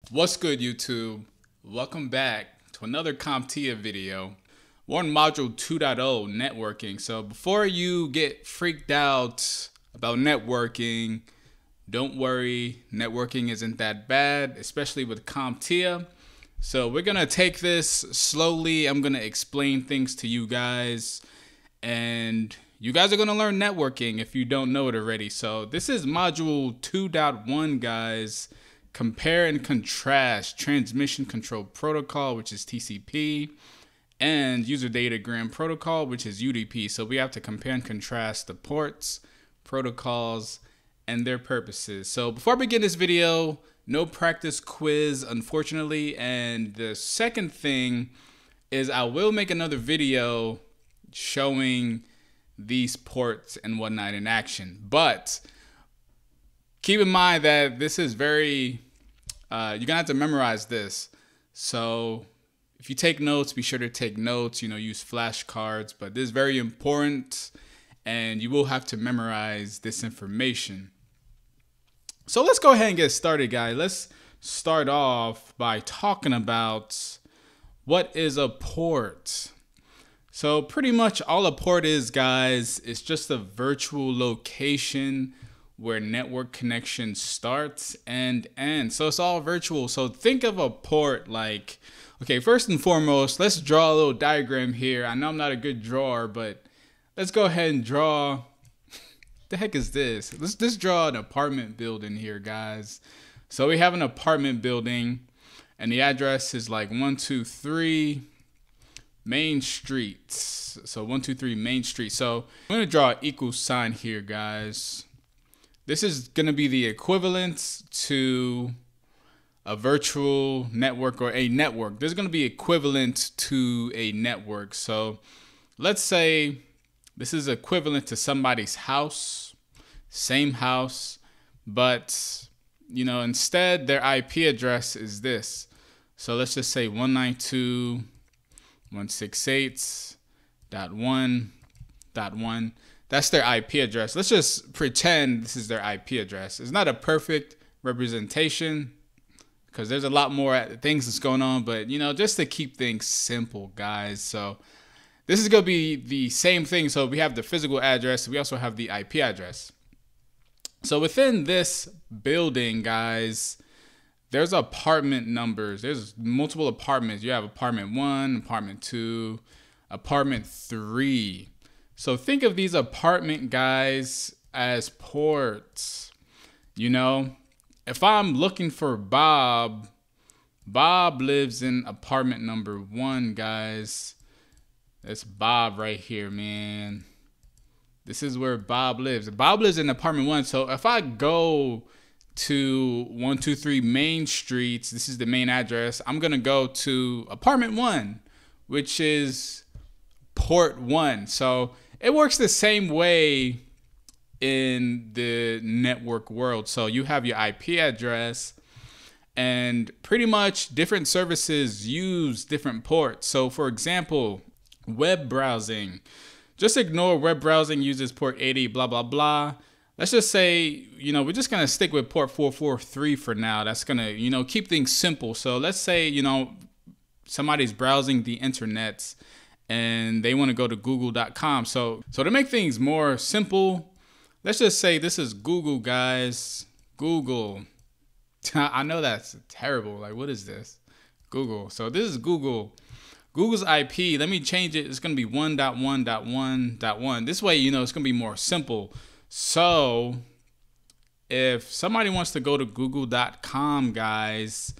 What's good, YouTube? Welcome back to another CompTIA video. We're on module 2.0 networking. So before you get freaked out about networking, don't worry, networking isn't that bad, especially with CompTIA. So we're gonna take this slowly. I'm gonna explain things to you guys, and you guys are gonna learn networking if you don't know it already. So this is module 2.1, guys. Compare and contrast transmission control protocol, which is TCP, and user datagram protocol, which is UDP. So we have to compare and contrast the ports, protocols, and their purposes. So before I begin this video, no practice quiz, unfortunately. And the second thing is I will make another video showing these ports and whatnot in action. But keep in mind that this is very, you're gonna have to memorize this. So if you take notes, be sure to take notes, use flashcards, but this is very important and you will have to memorize this information. So let's go ahead and get started, guys. Let's start off by talking about what is a port. So pretty much all a port is, guys, is just a virtual location where network connection starts and ends. So it's all virtual. So think of a port like, okay, first and foremost, let's draw a little diagram here. I know I'm not a good drawer, but let's go ahead and draw. The heck is this? Let's just draw an apartment building here, guys. So we have an apartment building and the address is like 123 Main Street. So 123 Main Street. So I'm gonna draw an equal sign here, guys. This is going to be the equivalent to a virtual network or a network. This is going to be equivalent to a network. So let's say this is equivalent to somebody's house, same house, but instead their IP address is this. So let's just say 192.168.1.1. That's their IP address. Let's just pretend this is their IP address. It's not a perfect representation because there's a lot more things that's going on, but just to keep things simple, guys. So this is going to be the same thing. So we have the physical address. We also have the IP address. So within this building, guys, there's apartment numbers. There's multiple apartments. You have apartment 1, apartment 2, apartment 3. So think of these apartment guys as ports. If I'm looking for Bob, Bob lives in apartment number 1, guys. That's Bob right here, man. This is where Bob lives. Bob lives in apartment 1. So if I go to 123 Main Street, this is the main address, I'm going to go to apartment 1, which is port 1. So it works the same way in the network world. So you have your IP address and pretty much different services use different ports. So for example, web browsing, just ignore web browsing uses port 80, blah, blah, blah. Let's just say, we're just going to stick with port 443 for now. That's going to, keep things simple. So let's say, somebody's browsing the internet and they want to go to google.com. So to make things more simple, let's just say this is Google, guys. Google. I know that's terrible. Like, what is this? Google. So this is Google. Google's IP. Let me change it. It's going to be 1.1.1.1. This way, it's going to be more simple. So if somebody wants to go to google.com, guys,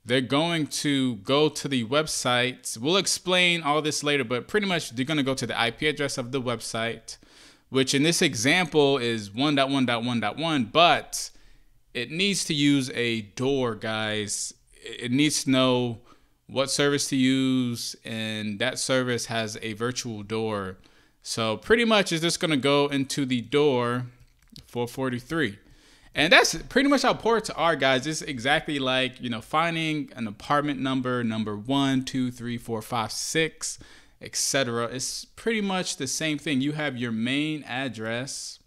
they're going to go to the website. We'll explain all this later, but pretty much they're going to go to the IP address of the website, which in this example is 1.1.1.1, but it needs to use a door, guys. It needs to know what service to use, and that service has a virtual door. So pretty much it's just going to go into the door 443. And that's pretty much how ports are, guys. It's exactly like, finding an apartment number 1, 2, 3, 4, 5, 6, etc. It's pretty much the same thing. You have your main address,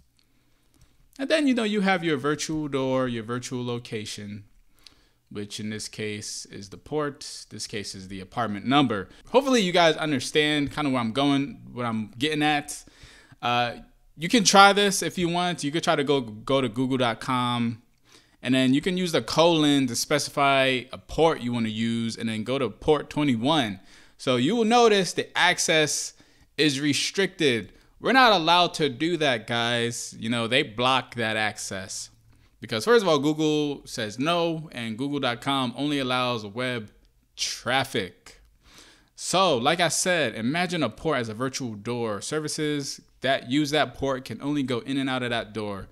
and then, you have your virtual door, your virtual location. which in this case is the port. This case is the apartment number. Hopefully you guys understand kind of where I'm going, what I'm getting at. You can try this if you want. You could try to go to google.com, and then you can use the colon to specify a port you want to use, and then go to port 21. So you will notice the access is restricted. We're not allowed to do that, guys. You know, they block that access because, first of all, Google says no, and google.com only allows web traffic. So like I said, imagine a port as a virtual door. Services that use that port can only go in and out of that door.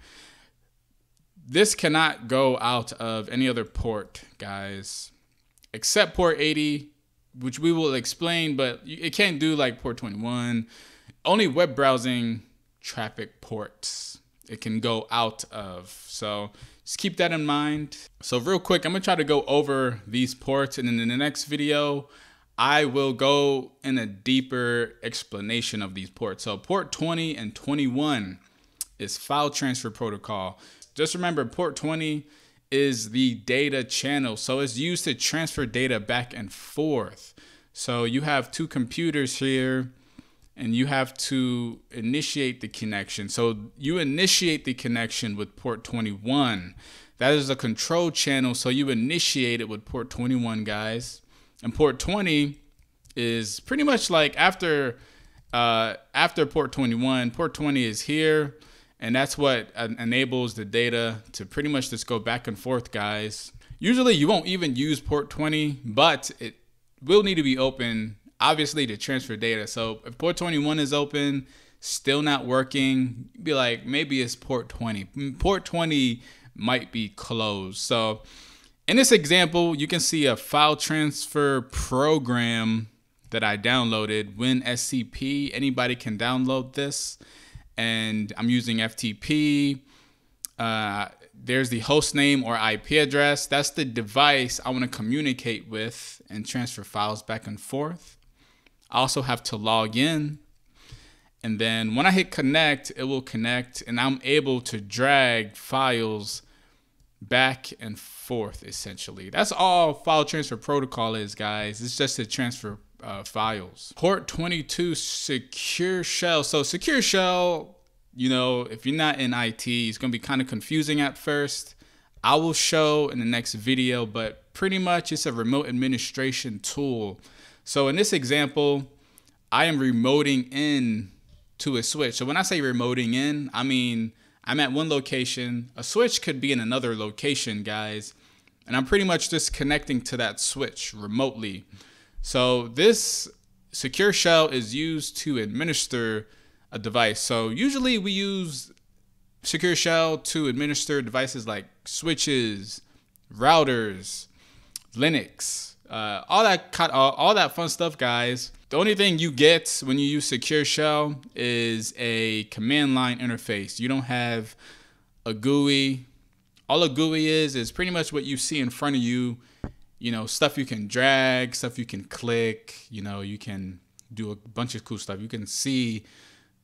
This cannot go out of any other port, guys, except port 80, which we will explain, but it can't do like port 21. Only web browsing traffic ports it can go out of. So just keep that in mind. So real quick, I'm gonna try to go over these ports, and then in the next video, I will go in a deeper explanation of these ports. So port 20 and 21 is file transfer protocol. Just remember, port 20 is the data channel. So it's used to transfer data back and forth. So you have two computers here, and you have to initiate the connection. So you initiate the connection with port 21. That is a control channel. So you initiate it with port 21, guys. And port 20 is pretty much like after port 21. Port 20 is here, and that's what enables the data to pretty much just go back and forth, guys. Usually you won't even use port 20, but it will need to be open, obviously, to transfer data. So if port 21 is open, still not working, be like, maybe it's port 20. Port 20 might be closed. So in this example, you can see a file transfer program that I downloaded, WinSCP. Anybody can download this. And I'm using FTP. There's the host name or IP address. That's the device I want to communicate with and transfer files back and forth. I also have to log in. And then when I hit connect, it will connect, and I'm able to drag files back and forth, essentially. That's all file transfer protocol is, guys. It's just to transfer files. Port 22, secure shell. So secure shell, you know, if you're not in IT, it's going to be kind of confusing at first. I will show in the next video, but pretty much it's a remote administration tool. So in this example, I am remoting in to a switch. So when I say remoting in, I mean I'm at one location. A switch could be in another location, guys, and I'm pretty much just connecting to that switch remotely. So this secure shell is used to administer a device. So usually we use secure shell to administer devices like switches, routers, Linux, all that fun stuff, guys. The only thing you get when you use secure shell is a command line interface. You don't have a GUI. All a GUI is pretty much what you see in front of you. You know, stuff you can drag, stuff you can click. You know, you can do a bunch of cool stuff. You can see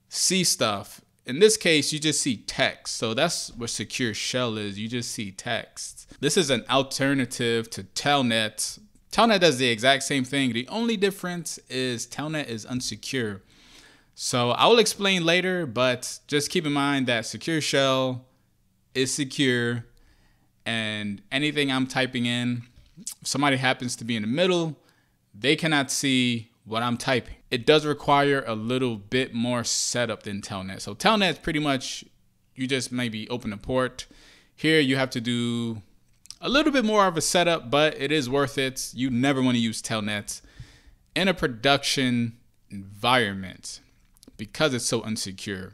stuff. In this case, you just see text. So that's what secure shell is. You just see text. This is an alternative to Telnet. Telnet does the exact same thing. The only difference is Telnet is unsecure. So I will explain later, but just keep in mind that secure shell is secure, and anything I'm typing in, if somebody happens to be in the middle, they cannot see what I'm typing. It does require a little bit more setup than Telnet. So Telnet is pretty much, you just maybe open a port. Here you have to do a little bit more of a setup, but it is worth it. You never want to use Telnet in a production environment because it's so unsecure.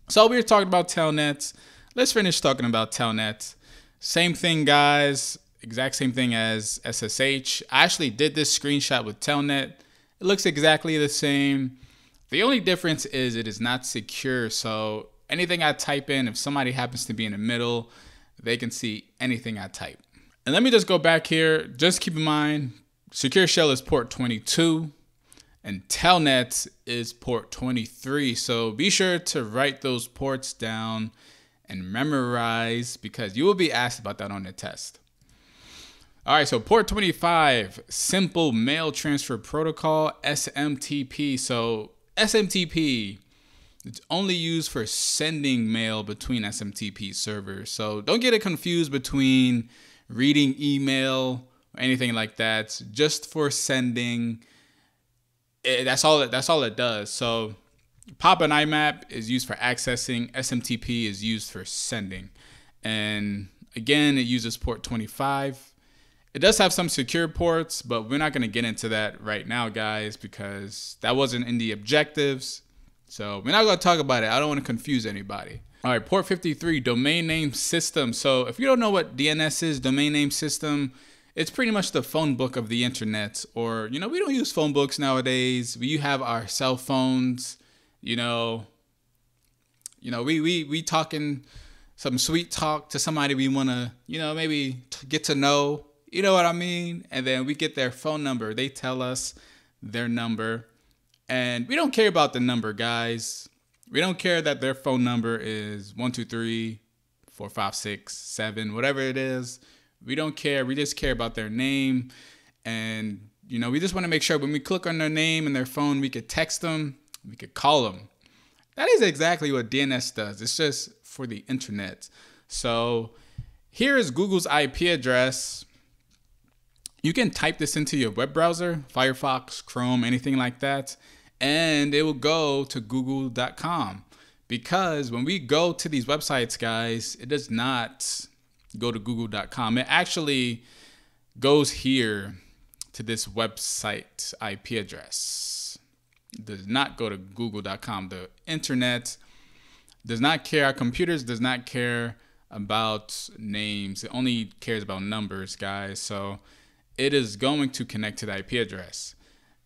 So we were talking about Telnet. Let's finish talking about Telnet. Same thing, guys. Exact same thing as SSH. I actually did this screenshot with Telnet. It looks exactly the same. The only difference is it is not secure. So anything I type in, if somebody happens to be in the middle, they can see anything I type. And let me just go back here. Just keep in mind, secure shell is port 22 and Telnet is port 23. So be sure to write those ports down and memorize, because you will be asked about that on the test. All right, so port 25, Simple Mail Transfer Protocol, SMTP. So SMTP, it's only used for sending mail between SMTP servers. So don't get it confused between reading email or anything like that. It's just for sending. That's all it does. So POP and IMAP is used for accessing. SMTP is used for sending. And again, it uses port 25. It does have some secure ports, but we're not going to get into that right now, guys, because that wasn't in the objectives. So we're not going to talk about it. I don't want to confuse anybody. All right, port 53, domain name system. So if you don't know what DNS is, domain name system, it's pretty much the phone book of the internet. Or, we don't use phone books nowadays. We have our cell phones, we talking some sweet talk to somebody we want to, maybe get to know. You know what I mean? And then we get their phone number. They tell us their number. And we don't care about the number, guys. We don't care that their phone number is 1, 2, 3, 4, 5, 6, 7, whatever it is. We don't care. We just care about their name. And, we just want to make sure when we click on their name and their phone, we could text them, we could call them. That is exactly what DNS does. It's just for the internet. So here is Google's IP address. You can type this into your web browser, Firefox, Chrome, anything like that, and it will go to google.com. Because when we go to these websites, guys, it does not go to google.com. It actually goes here to this website IP address. It does not go to google.com. The internet does not care. Our computers does not care about names. It only cares about numbers, guys. So it is going to connect to the IP address.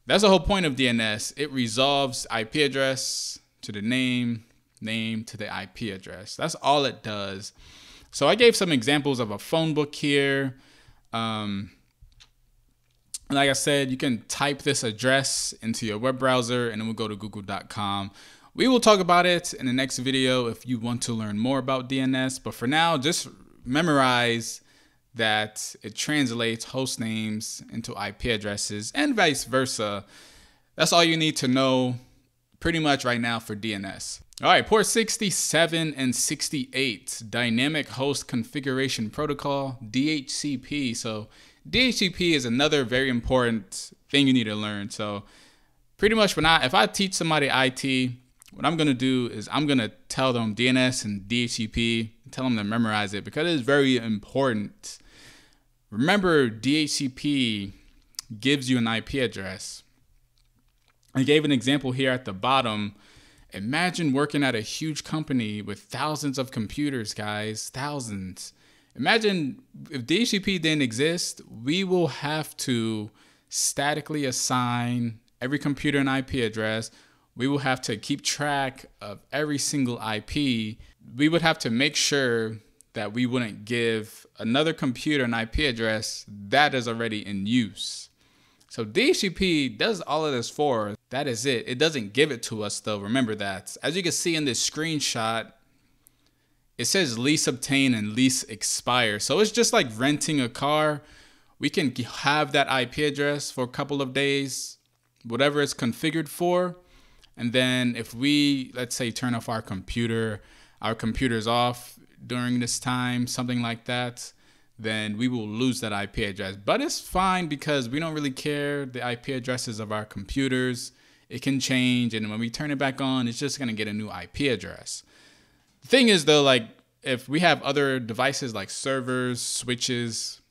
That's the whole point of DNS. It resolves IP address to the name to the IP address. That's all it does. So I gave some examples of a phone book here. Like I said, you can type this address into your web browser and it will go to google.com. We will talk about it in the next video if you want to learn more about DNS. But for now, just memorize that it translates host names into IP addresses and vice versa. That's all you need to know pretty much right now for DNS. All right, port 67 and 68, Dynamic Host Configuration Protocol, DHCP. So DHCP is another very important thing you need to learn. So pretty much if I teach somebody IT, what I'm going to do is I'm going to tell them DNS and DHCP, tell them to memorize it because it is very important. Remember, DHCP gives you an IP address. I gave an example here at the bottom. Imagine working at a huge company with thousands of computers, guys, thousands. Imagine if DHCP didn't exist, we will have to statically assign every computer an IP address. We will have to keep track of every single IP. We would have to make sure that we wouldn't give another computer an IP address that is already in use. So DHCP does all of this for us. That is it. It doesn't give it to us though. Remember that. As you can see in this screenshot, it says lease obtain and lease expire. So it's just like renting a car. We can have that IP address for a couple of days, whatever it's configured for. And then if we, let's say, turn off our computer's off during this time, something like that, then we will lose that IP address. But it's fine because we don't really care the IP addresses of our computers. It can change, and when we turn it back on, it's just gonna get a new IP address. The thing is though, like if we have other devices like servers, switches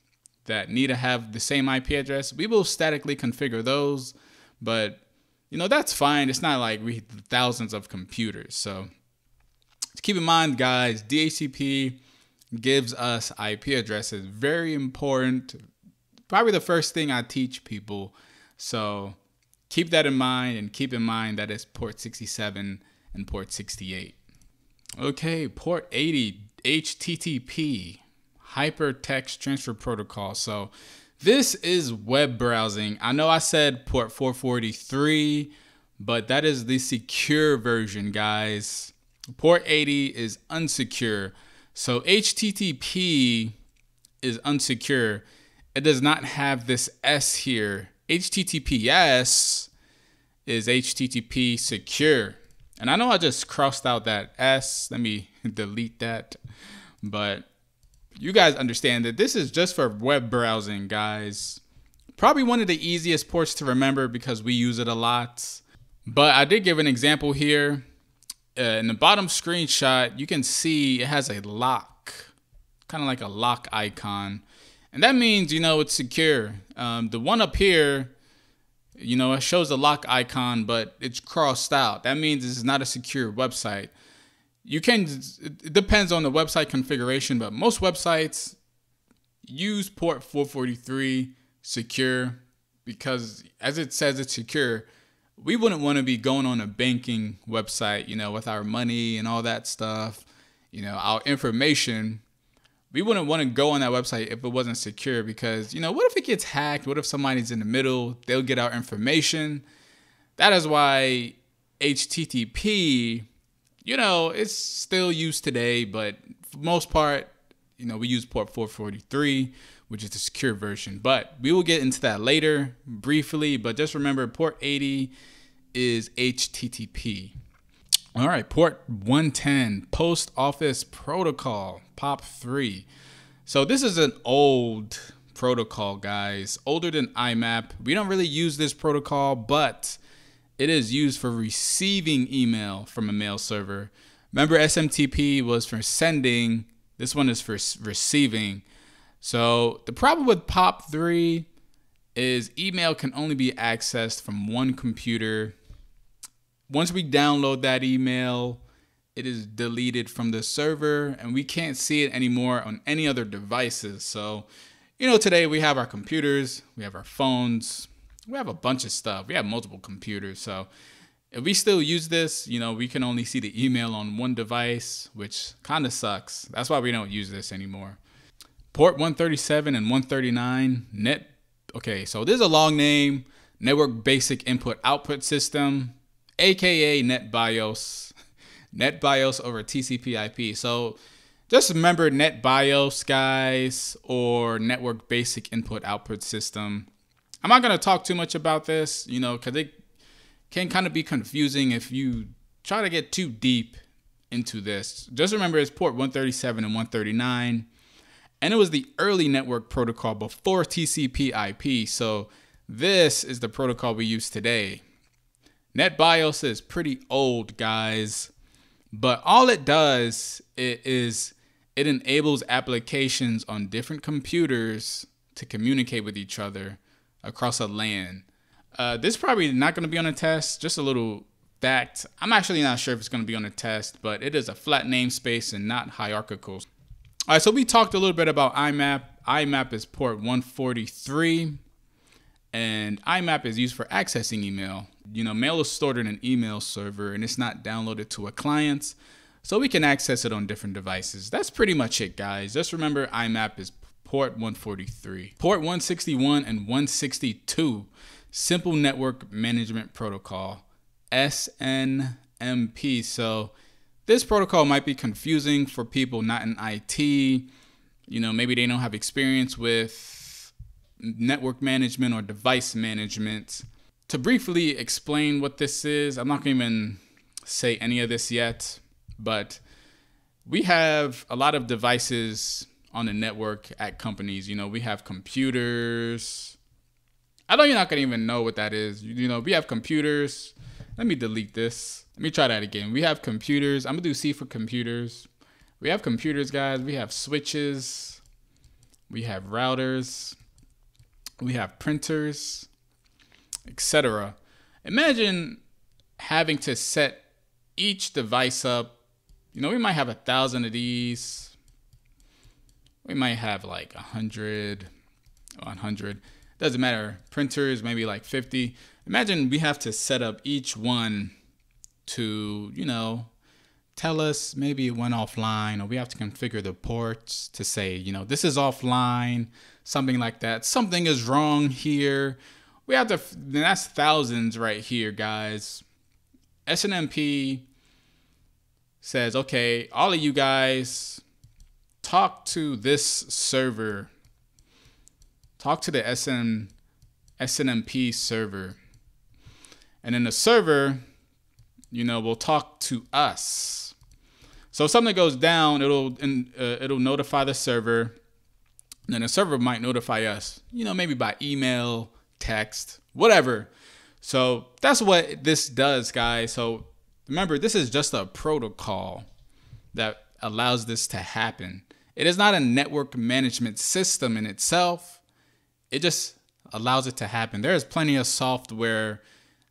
that need to have the same IP address, we will statically configure those. But that's fine. It's not like we have thousands of computers. So keep in mind, guys, DHCP gives us IP addresses. Very important. Probably the first thing I teach people. So keep that in mind, and keep in mind that it's port 67 and port 68. Okay, port 80, HTTP, Hypertext Transfer Protocol. So this is web browsing. I know I said port 443, but that is the secure version, guys. Port 80 is unsecure. So HTTP is unsecure. it does not have this S here. HTTPS is HTTP secure. And I know I just crossed out that S. Let me delete that. But you guys understand that this is just for web browsing, guys. Probably one of the easiest ports to remember because we use it a lot. But I did give an example here. In the bottom screenshot, you can see it has a lock, kind of like a lock icon. And that means, you know, it's secure. The one up here, you know, it shows the lock icon, but it's crossed out. That means this is not a secure website. You can, it depends on the website configuration, but most websites use port 443 secure because as it says it's secure. We wouldn't want to be going on a banking website, you know, with our money and all that stuff, you know, our information. We wouldn't want to go on that website if it wasn't secure because, you know, what if it gets hacked? What if somebody's in the middle? They'll get our information. That is why HTTP, you know, it's still used today, but for the most part, you know, we use port 443, which is the secure version. But we will get into that later briefly, but just remember port 80 is HTTP. All right, port 110, Post Office Protocol, POP3. So this is an old protocol, guys, older than IMAP. We don't really use this protocol, but it is used for receiving email from a mail server. Remember, SMTP was for sending. This one is for receiving. So the problem with POP3 is email can only be accessed from one computer. Once we download that email, it is deleted from the server and we can't see it anymore on any other devices. So, you know, today we have our computers, we have our phones, we have a bunch of stuff. We have multiple computers. So if we still use this, you know, we can only see the email on one device, which kind of sucks. That's why we don't use this anymore. Port 137 and 139, okay, so there's a long name, Network Basic Input Output System, aka NetBIOS. NetBIOS over TCP IP. So just remember NetBIOS, guys, or Network Basic Input Output System. I'm not going to talk too much about this, you know, because it can kind of be confusing if you try to get too deep into this. Just remember it's port 137 and 139. And it was the early network protocol before TCP IP. So this is the protocol we use today. NetBIOS is pretty old, guys. But all it does is it enables applications on different computers to communicate with each other across a LAN. This is probably not going to be on a test. Just a little fact. I'm actually not sure if it's going to be on a test, but it is a flat namespace and not hierarchical. All right, so we talked a little bit about IMAP. IMAP is port 143, and IMAP is used for accessing email. You know, mail is stored in an email server, and it's not downloaded to a client, so we can access it on different devices. That's pretty much it, guys. Just remember IMAP is port 143. Port 161 and 162, Simple Network Management Protocol, SNMP. So this protocol might be confusing for people not in IT. You know, maybe they don't have experience with network management or device management. To briefly explain what this is, I'm not going to even say any of this yet, but we have a lot of devices on the network at companies. You know, we have computers. I know you're not going to even know what that is. You know, we have computers. Let me delete this. Let me try that again. We have computers. I'm going to do C for computers. We have computers, guys. We have switches. We have routers. We have printers, etc. Imagine having to set each device up. You know, we might have 1,000 of these. We might have like 100. Doesn't matter. Printers, maybe like 50. Imagine we have to set up each one to, you know, tell us maybe it went offline, or we have to configure the ports to say, you know, this is offline, something like that. Something is wrong here. We have to, that's thousands right here, guys. SNMP says, okay, all of you guys talk to this server. talk to the SNMP server. And then the server, will talk to us. So if something goes down, it'll notify the server. And then the server might notify us, maybe by email, text, whatever. So that's what this does, guys. So remember, this is just a protocol that allows this to happen. It is not a network management system in itself. It just allows it to happen. There is plenty of software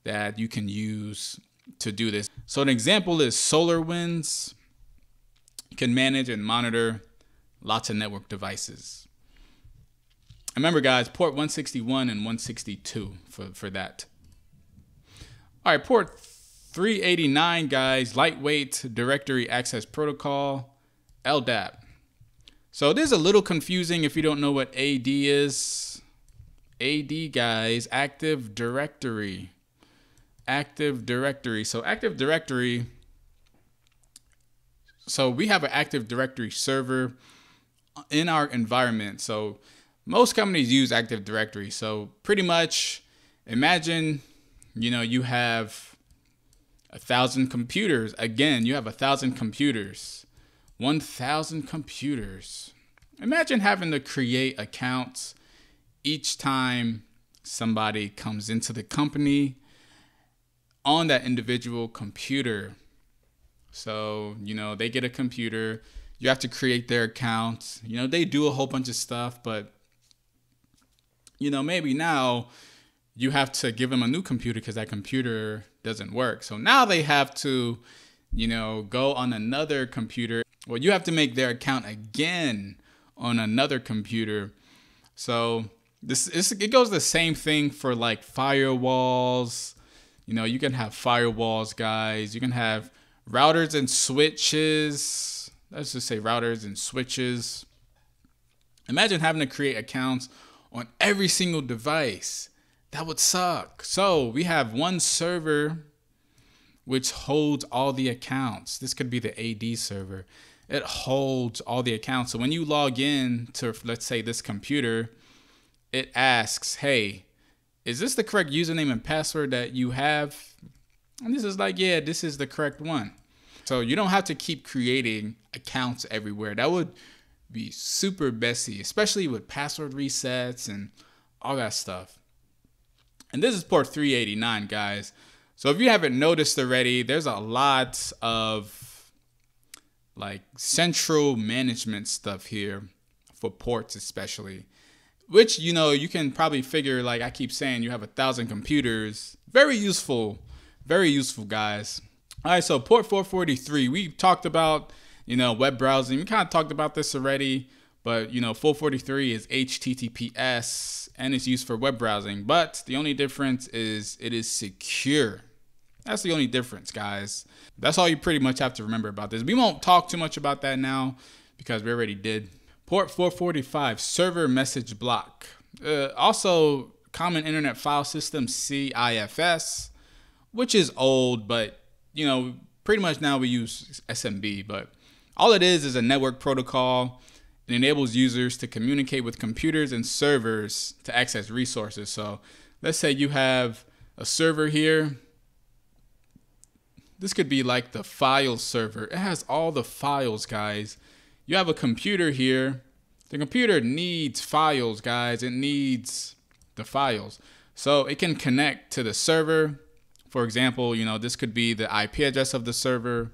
that you can use to do this. So an example is SolarWinds. You can manage and monitor lots of network devices. Remember, guys, port 161 and 162 for that. All right, port 389, guys, Lightweight Directory Access Protocol, LDAP. So this is a little confusing if you don't know what AD is. AD, guys, Active Directory. Active Directory. So Active Directory. So we have an Active Directory server in our environment. So most companies use Active Directory. So pretty much imagine, you have 1,000 computers. Again, you have 1,000 computers. 1,000 computers. Imagine having to create accounts each time somebody comes into the company on that individual computer. So, they get a computer. You have to create their accounts. They do a whole bunch of stuff, but, maybe now you have to give them a new computer because that computer doesn't work. So now they have to, go on another computer. Well, you have to make their account again on another computer. So it goes the same thing for like firewalls. You can have firewalls, guys. You can have routers and switches. Let's just say routers and switches. Imagine having to create accounts on every single device. That would suck. So we have one server which holds all the accounts. This could be the AD server. It holds all the accounts. So when you log in to, let's say, this computer, it asks, hey, is this the correct username and password that you have? And this is like, yeah, this is the correct one. So you don't have to keep creating accounts everywhere. That would be super messy, especially with password resets and all that stuff. And this is port 389, guys. So if you haven't noticed already, there's a lot of like central management stuff here for ports especially, which, you can probably figure, like I keep saying, you have 1,000 computers. Very useful, guys. All right, so port 443, we talked about, web browsing. We kind of talked about this already, but 443 is HTTPS and it's used for web browsing. But the only difference is it is secure. That's the only difference, guys. That's all you pretty much have to remember about this. We won't talk too much about that now because we already did. Port 445, server message block. Also, Common Internet File System, CIFS, which is old, but, pretty much now we use SMB. But all it is a network protocol. It enables users to communicate with computers and servers to access resources. So let's say you have a server here. This could be like the file server. It has all the files, guys. You have a computer here. The computer needs files, guys. It needs the files. So it can connect to the server. For example, this could be the IP address of the server.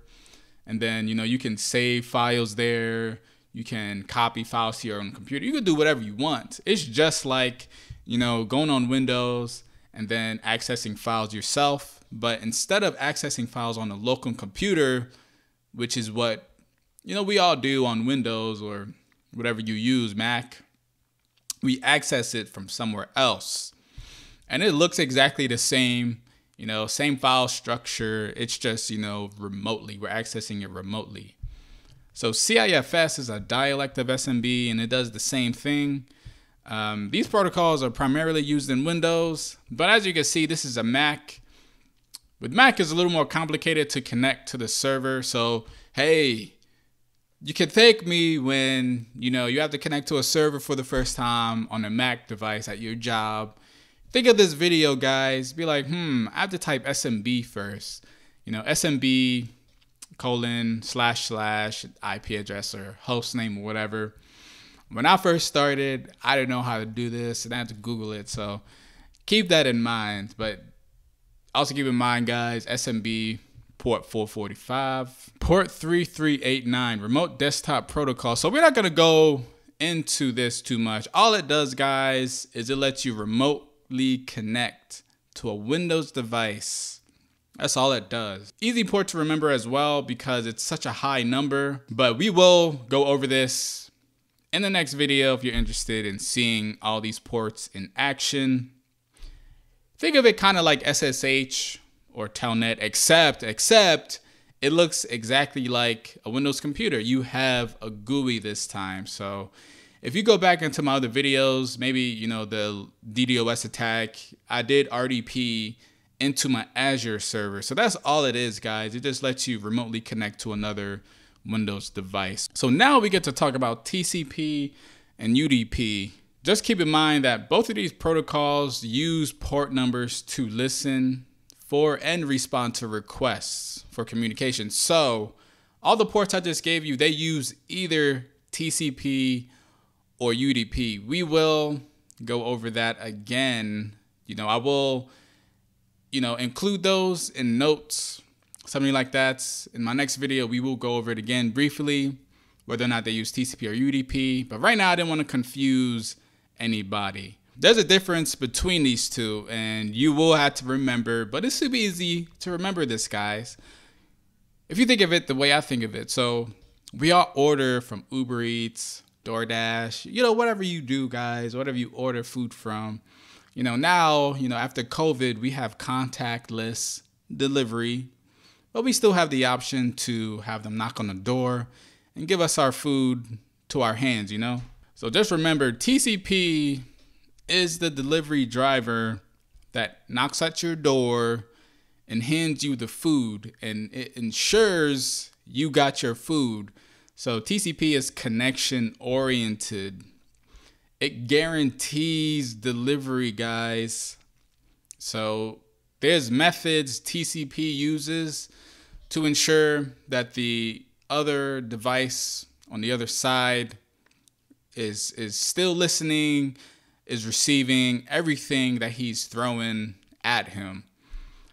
And then, you can save files there. You can copy files to your own computer. You can do whatever you want. It's just like, going on Windows and then accessing files yourself. But instead of accessing files on a local computer, which is what, we all do on Windows or whatever you use, Mac, we access it from somewhere else. And it looks exactly the same, same file structure. It's just, remotely. We're accessing it remotely. So CIFS is a dialect of SMB, and it does the same thing. These protocols are primarily used in Windows, but as you can see, this is a Mac. With Mac, it's a little more complicated to connect to the server. So, hey, You can thank me when, you have to connect to a server for the first time on a Mac device at your job. Think of this video, guys. Be like, I have to type SMB first. SMB : / IP address or host name or whatever. When I first started, I didn't know how to do this and I had to Google it. So keep that in mind. But also keep in mind, guys, SMB port 445, port 3389, remote desktop protocol. So we're not going to go into this too much. All it does, guys, is it lets you remotely connect to a Windows device. That's all it does. Easy port to remember as well because it's such a high number, but we will go over this in the next video if you're interested in seeing all these ports in action. Think of it kind of like SSH or Telnet, except it looks exactly like a Windows computer. You have a GUI this time. So if you go back into my other videos, maybe, the DDoS attack, I did RDP into my Azure server. So that's all it is, guys. It just lets you remotely connect to another Windows device. So now we get to talk about TCP and UDP. Just keep in mind that both of these protocols use port numbers to listen for and respond to requests for communication. So all the ports I just gave you, they use either TCP or UDP. We will go over that again. I will include those in notes, something like that. In my next video, we will go over it again briefly, whether or not they use TCP or UDP. But right now, I didn't want to confuse anybody. There's a difference between these two, and you will have to remember, but it's super easy to remember this, guys. If you think of it the way I think of it, so we all order from Uber Eats, DoorDash, whatever you do, guys, whatever you order food from. Now, after COVID, we have contactless delivery, but we still have the option to have them knock on the door and give us our food to our hands, So just remember, TCP is the delivery driver that knocks at your door and hands you the food, and it ensures you got your food. So TCP is connection oriented. It guarantees delivery, guys. So there's methods TCP uses to ensure that the other device on the other side is still listening, is receiving everything that he's throwing at him.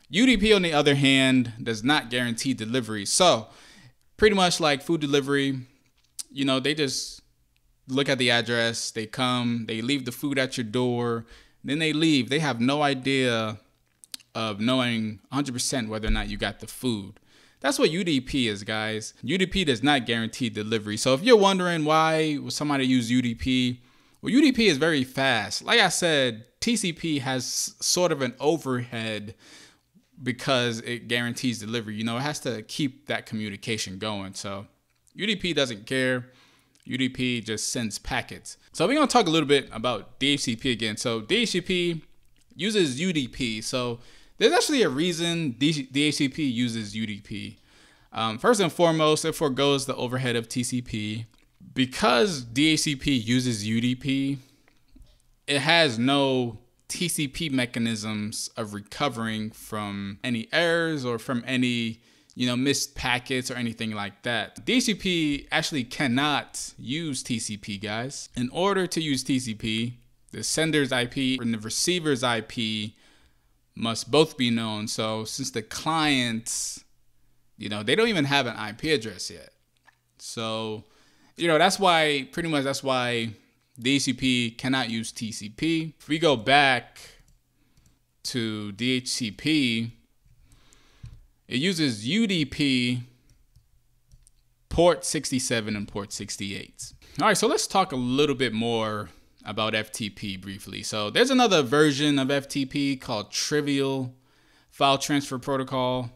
UDP, on the other hand, does not guarantee delivery. So pretty much like food delivery, they just look at the address, they come, they leave the food at your door, then they leave. They have no idea of knowing 100% whether or not you got the food. That's what UDP is, guys. UDP does not guarantee delivery. So if you're wondering why would somebody use UDP, well, UDP is very fast. Like I said, TCP has sort of an overhead because it guarantees delivery. It has to keep that communication going. So UDP doesn't care. UDP just sends packets. So we're going to talk a little bit about DHCP again. So DHCP uses UDP. So there's actually a reason DHCP uses UDP. First and foremost, it forgoes the overhead of TCP. Because DHCP uses UDP, it has no TCP mechanisms of recovering from any errors or from any missed packets or anything like that. DHCP actually cannot use TCP, guys. In order to use TCP, the sender's IP and the receiver's IP must both be known. So since the clients, they don't even have an IP address yet. So, that's why DHCP cannot use TCP. If we go back to DHCP, it uses UDP, port 67 and port 68. All right, so let's talk a little bit more about FTP briefly. So there's another version of FTP called Trivial File Transfer Protocol,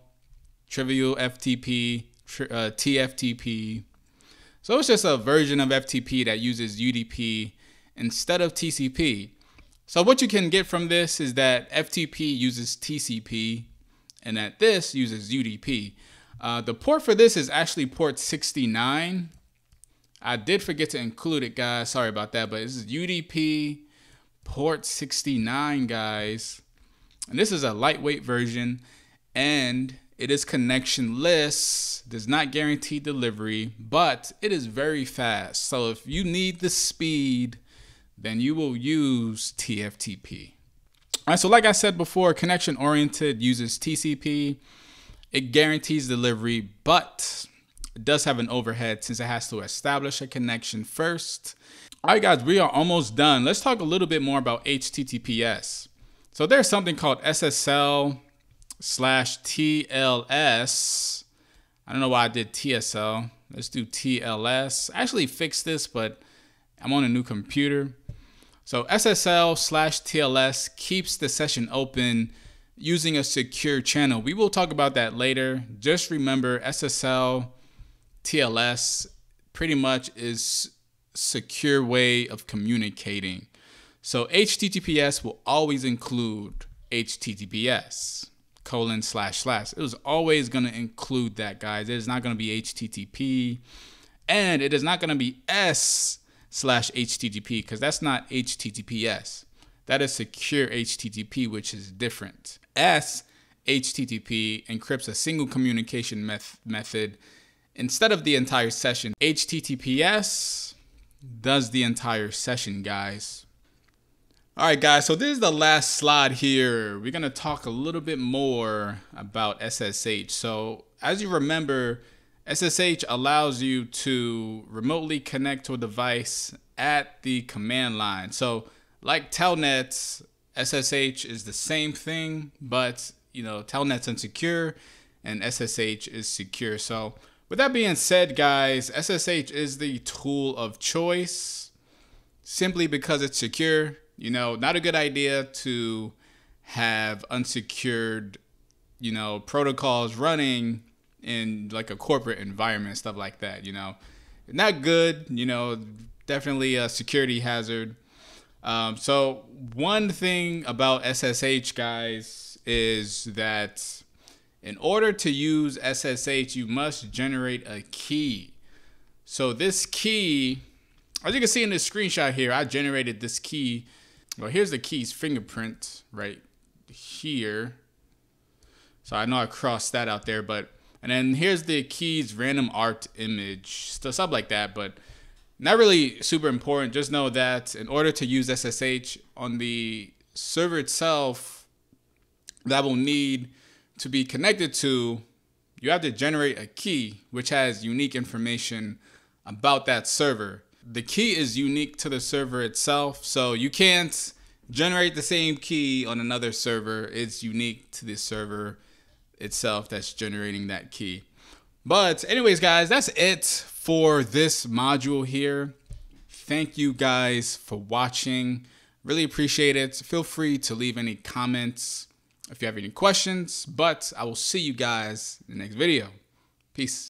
Trivial FTP, TFTP. So it's just a version of FTP that uses UDP instead of TCP. So what you can get from this is that FTP uses TCP and that this uses UDP. The port for this is actually port 69. I did forget to include it, guys. Sorry about that, but this is UDP port 69, guys. And this is a lightweight version, and it is connectionless, does not guarantee delivery, but it is very fast. So if you need the speed, then you will use TFTP. All right, so like I said before, connection oriented uses TCP. It guarantees delivery, but it does have an overhead since it has to establish a connection first. All right, guys, we are almost done. Let's talk a little bit more about HTTPS. So there's something called SSL/TLS. I don't know why I did TSL. Let's do TLS. I actually fixed this, but I'm on a new computer. So SSL/TLS keeps the session open using a secure channel. We will talk about that later. Just remember, SSL/TLS pretty much is secure way of communicating. So HTTPS will always include HTTPS : // It was always going to include that, guys. It is not going to be HTTP, and it is not going to be S/HTTP, because that's not HTTPS. That is secure HTTP, which is different. S/HTTP encrypts a single communication method instead of the entire session. HTTPS does the entire session, guys. All right, guys, so this is the last slide here. We're going to talk a little bit more about SSH. So as you remember, SSH allows you to remotely connect to a device at the command line. So like Telnet, SSH is the same thing, but Telnet's insecure and SSH is secure. So with that being said, guys, SSH is the tool of choice simply because it's secure. Not a good idea to have unsecured, protocols running in like a corporate environment, stuff like that, Not good, definitely a security hazard. So one thing about SSH, guys, is that in order to use SSH, you must generate a key. So this key, as you can see in this screenshot here, I generated this key. Well, here's the key's fingerprint right here. So I know I crossed that out there, and then here's the key's random art image, stuff like that, but not really super important. Just know that in order to use SSH on the server itself that will need to be connected to, you have to generate a key which has unique information about that server. The key is unique to the server itself, so you can't generate the same key on another server. It's unique to the server itself that's generating that key. But anyways, guys, that's it for this module here. Thank you guys for watching. Really appreciate it. Feel free to leave any comments if you have any questions, but I will see you guys in the next video. Peace.